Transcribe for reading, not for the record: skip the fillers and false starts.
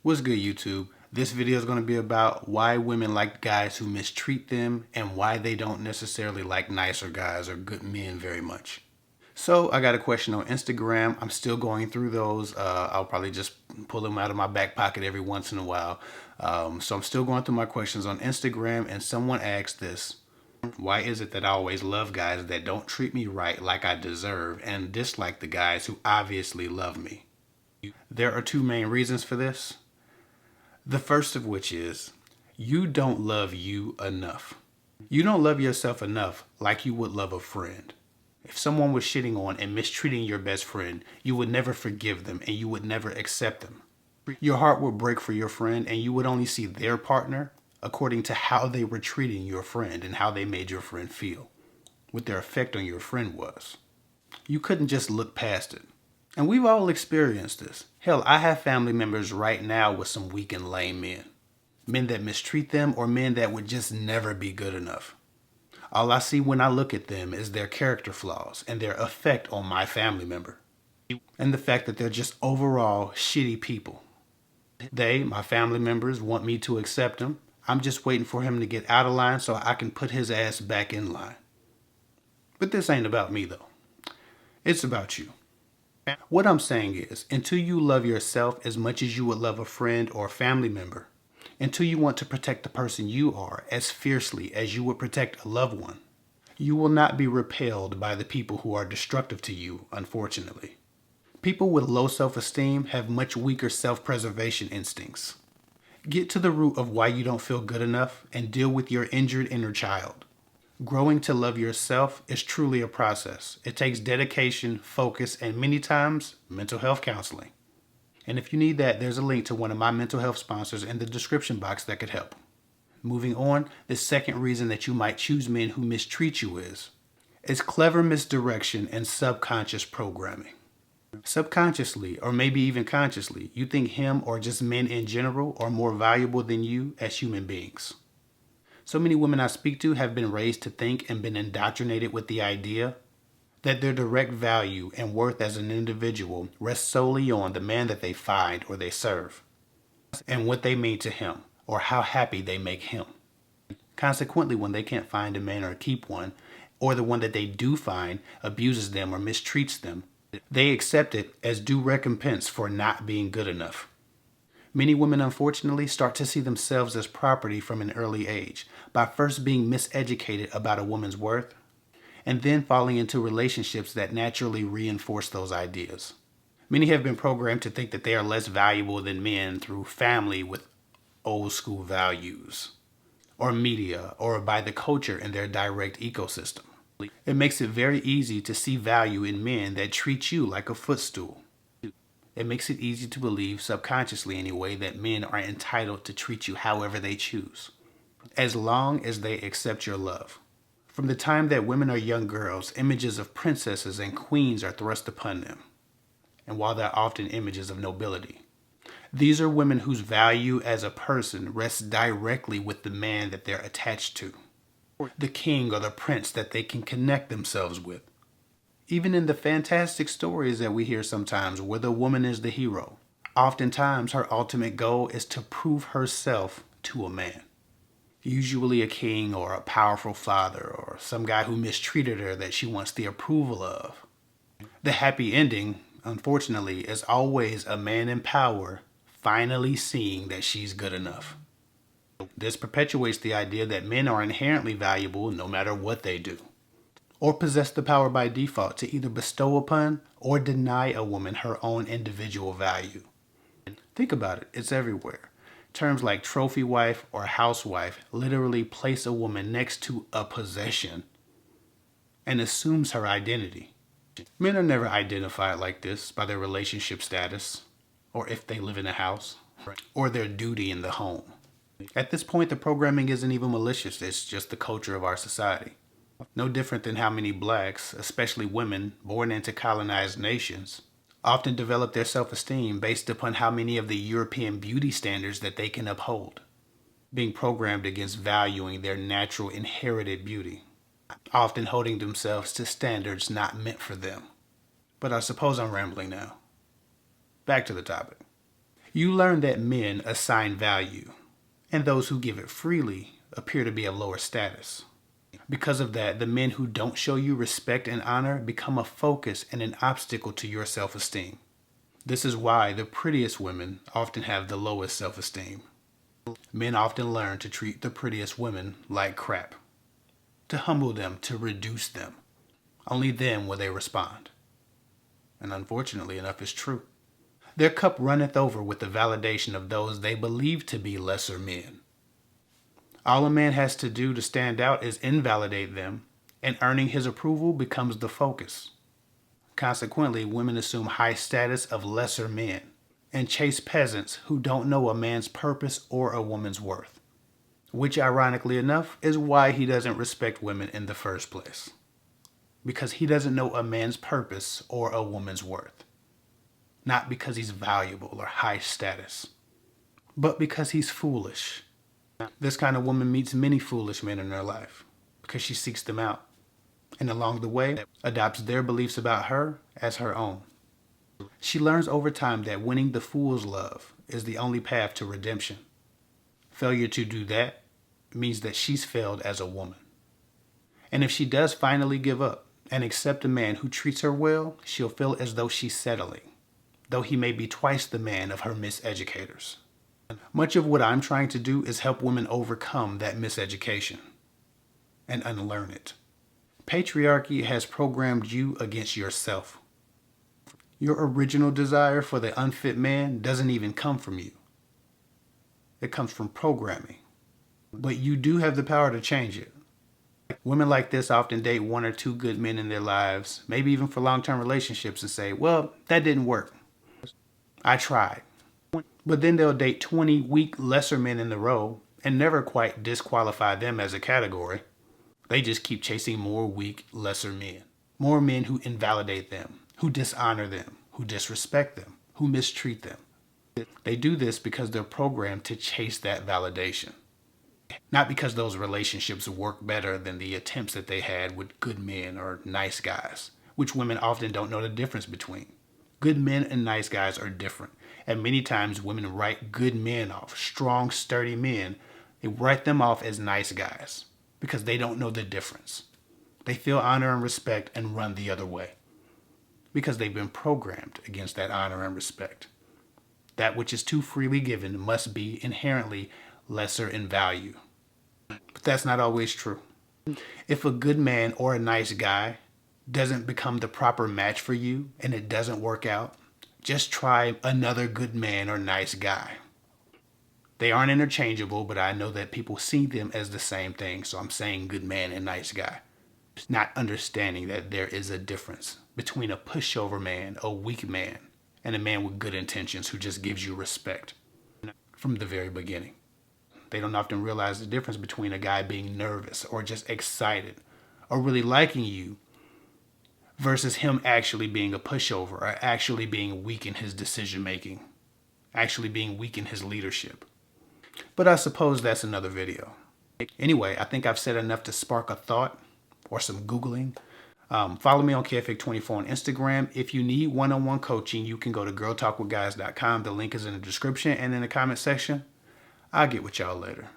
What's good, YouTube? This video is going to be about why women like guys who mistreat them and why they don't necessarily like nicer guys or good men very much. So I got a question on Instagram. I'm still going through those. I'll probably just pull them out of my back pocket every once in a while. So I'm still going through my questions on Instagram, and someone asked this: why is it that I always love guys that don't treat me right like I deserve and dislike the guys who obviously love me? There are two main reasons for this. The first of which is, you don't love you enough. You don't love yourself enough like you would love a friend. If someone was shitting on and mistreating your best friend, you would never forgive them and you would never accept them. Your heart would break for your friend, and you would only see their partner according to how they were treating your friend and how they made your friend feel, what their effect on your friend was. You couldn't just look past it. And we've all experienced this. Hell, I have family members right now with some weak and lame men. Men that mistreat them, or men that would just never be good enough. All I see when I look at them is their character flaws and their effect on my family member. And the fact that they're just overall shitty people. They, my family members, want me to accept him. I'm just waiting for him to get out of line so I can put his ass back in line. But this ain't about me though. It's about you. What I'm saying is, until you love yourself as much as you would love a friend or a family member, until you want to protect the person you are as fiercely as you would protect a loved one, you will not be repelled by the people who are destructive to you, unfortunately. People with low self-esteem have much weaker self-preservation instincts. Get to the root of why you don't feel good enough and deal with your injured inner child. Growing to love yourself is truly a process. It takes dedication, focus, and many times, mental health counseling. And if you need that, there's a link to one of my mental health sponsors in the description box that could help. Moving on, the second reason that you might choose men who mistreat you is clever misdirection and subconscious programming. Subconsciously, or maybe even consciously, you think him or just men in general are more valuable than you as human beings. So many women I speak to have been raised to think and been indoctrinated with the idea that their direct value and worth as an individual rests solely on the man that they find or they serve, and what they mean to him, or how happy they make him. Consequently, when they can't find a man or keep one, or the one that they do find abuses them or mistreats them, they accept it as due recompense for not being good enough. Many women, unfortunately, start to see themselves as property from an early age by first being miseducated about a woman's worth, and then falling into relationships that naturally reinforce those ideas. Many have been programmed to think that they are less valuable than men through family with old school values, or media, or by the culture in their direct ecosystem. It makes it very easy to see value in men that treat you like a footstool. It makes it easy to believe, subconsciously anyway, that men are entitled to treat you however they choose, as long as they accept your love. From the time that women are young girls, images of princesses and queens are thrust upon them, and while they're often images of nobility, these are women whose value as a person rests directly with the man that they're attached to, the king or the prince that they can connect themselves with. Even in the fantastic stories that we hear sometimes where the woman is the hero, oftentimes her ultimate goal is to prove herself to a man. Usually a king or a powerful father or some guy who mistreated her that she wants the approval of. The happy ending, unfortunately, is always a man in power finally seeing that she's good enough. This perpetuates the idea that men are inherently valuable no matter what they do, or possess the power by default to either bestow upon or deny a woman her own individual value. Think about it, it's everywhere. Terms like trophy wife or housewife literally place a woman next to a possession and assumes her identity. Men are never identified like this by their relationship status, or if they live in a house, or their duty in the home. At this point, the programming isn't even malicious, it's just the culture of our society. No different than how many blacks, especially women born into colonized nations, often develop their self-esteem based upon how many of the European beauty standards that they can uphold, being programmed against valuing their natural inherited beauty, often holding themselves to standards not meant for them. But I suppose I'm rambling now. Back to the topic. You learn that men assign value, and those who give it freely appear to be of lower status. Because of that, the men who don't show you respect and honor become a focus and an obstacle to your self-esteem. This is why the prettiest women often have the lowest self-esteem. Men often learn to treat the prettiest women like crap, to humble them, to reduce them. Only then will they respond. And unfortunately enough, it's true. Their cup runneth over with the validation of those they believe to be lesser men. All a man has to do to stand out is invalidate them, and earning his approval becomes the focus. Consequently, women assume high status of lesser men and chase peasants who don't know a man's purpose or a woman's worth, which ironically enough is why he doesn't respect women in the first place. Because he doesn't know a man's purpose or a woman's worth. Not because he's valuable or high status, but because he's foolish. This kind of woman meets many foolish men in her life because she seeks them out, and along the way adopts their beliefs about her as her own. She learns over time that winning the fool's love is the only path to redemption. Failure to do that means that she's failed as a woman. And if she does finally give up and accept a man who treats her well, she'll feel as though she's settling, though he may be twice the man of her miseducators. Much of what I'm trying to do is help women overcome that miseducation and unlearn it. Patriarchy has programmed you against yourself. Your original desire for the unfit man doesn't even come from you. It comes from programming. But you do have the power to change it. Women like this often date one or two good men in their lives, maybe even for long-term relationships, and say, well, that didn't work. I tried. But then they'll date 20 weak, lesser men in a row and never quite disqualify them as a category. They just keep chasing more weak, lesser men. More men who invalidate them, who dishonor them, who disrespect them, who mistreat them. They do this because they're programmed to chase that validation. Not because those relationships work better than the attempts that they had with good men or nice guys, which women often don't know the difference between. Good men and nice guys are different. And many times women write good men off, strong, sturdy men. They write them off as nice guys because they don't know the difference. They feel honor and respect and run the other way because they've been programmed against that honor and respect. That which is too freely given must be inherently lesser in value. But that's not always true. If a good man or a nice guy doesn't become the proper match for you and it doesn't work out, just try another good man or nice guy. They aren't interchangeable, but I know that people see them as the same thing, so I'm saying good man and nice guy. Not understanding that there is a difference between a pushover man, a weak man, and a man with good intentions who just gives you respect from the very beginning. They don't often realize the difference between a guy being nervous or just excited or really liking you versus him actually being a pushover or actually being weak in his decision making, actually being weak in his leadership. But I suppose that's another video. Anyway, I think I've said enough to spark a thought or some Googling. Follow me on KFIC24 on Instagram. If you need one-on-one coaching, you can go to girltalkwithguys.com. The link is in the description and in the comment section. I'll get with y'all later.